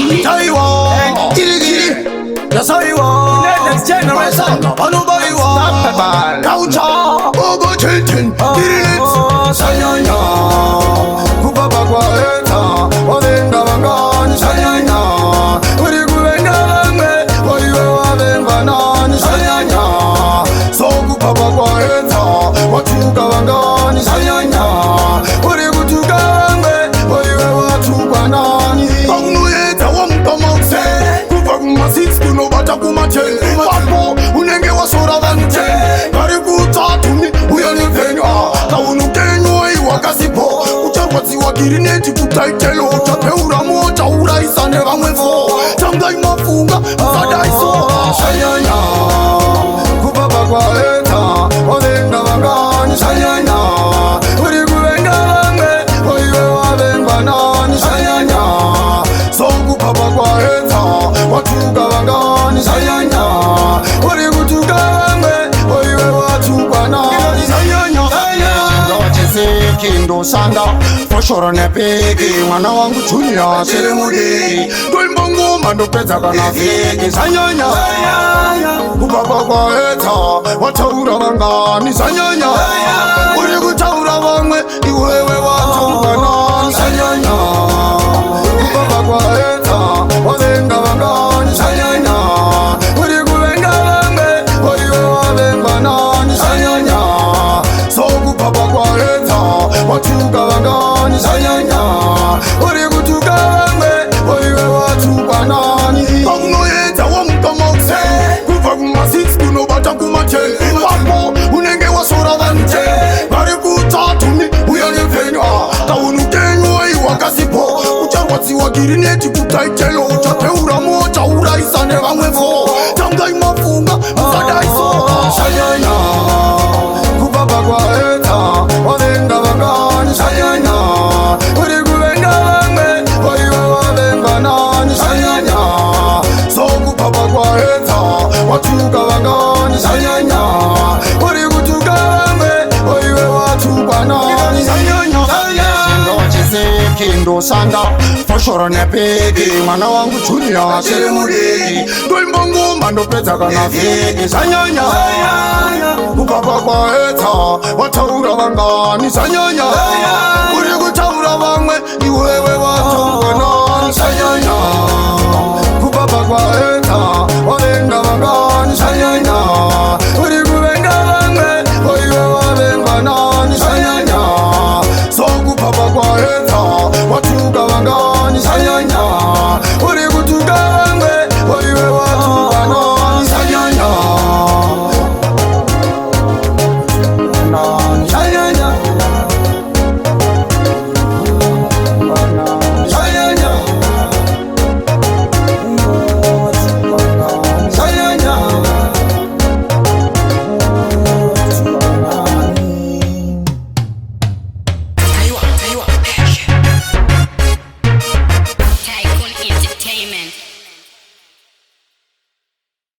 Taiwa, Giri, Yasaiwa, next generation, Panubaiwa, Kaucha, Ogo Chilton, Giri, Sayanya, Kupapakwa Eta, Wadenga Wangani, Sayanya, Uriguenga Wangwe, Waiwa Wangani, Sayanya, So Kupapakwa Eta, Watuka Wangani, Sayanya, Urigutuka Wangwe, Waiwa Watuka Nani, Kongueta Wamtomokse, Kupakuma 6 kuno bata kumache, Wapo, Unenge Wasora Vante, Karikuta Tumi, Uyani Venua, Kaunu Kenua Iwakasipo, Uchawati Wakirineti Kutaitelo, Chapeura Mocha, Uraisane Vamwevo, Changai Mafunga, Sadaiso, Sayanya, Kupapakwa Eta, Wadenga Wangani, Sayanya, Uriguenga Wangwe, Waiwa Wangani, Sayanya, So Kupapakwa Eta, Watuka Wangani, Sayanya, Urigutuka Wangwe, Waiwa Watuka Nani, Sayanya, Kindo Sanda, Foshoro Nepeki, Mwana wangu Junior, Seremudi, Dolmbongo, Mandopeza Kanafiki, Sayanya, Kupapakwa Eta, Wataura Wangani, Sayanya, Urigutaura Wangwe, Iwewe Watuka Nani, Sayanya, Kupapakwa Eta, Wadenga Wangani, Sayanya, Uriguenga Wangwe, Waiwa Wangani, Sayanya, So Kupapakwa Eta, Watuka Wangani, Sayanya, Urigutuka Wangwe, Waiwa Watuka Nani, Kongueta Wamtomokse, Kupakuma 6 kuno bata kumache, Wapo, Unenge Wasora Vante, Karikuta Tumi, Uyani Venua, Kaunu Kenua Iwakasipo, Uchawati Wakirineti Kutaitelo, Chapeura Mocha, Uraisane Vamwevo, Changai Mafunga, Sadaiso, Sayanya, Kupapakwa Eta, Wadenga Wangani, Sayanya, Uriguenga Wangwe, Waiwa Wangani, Sayanya, So Kupapakwa Eta, Watuka Wangani, Sayanya, Urigutuka Wangwe, Waiwa Watuka Nani, Sayanya, Kindo Sanda, Foshoro Nepeki, Mwana wangu Junior, Seremudi, Dolmbongo, Mandopeza Kanafiki, Sayanya, Kupapakwa Eta, Wataura Wangani, Sayanya, Urigutaura Wangwe, Iwewe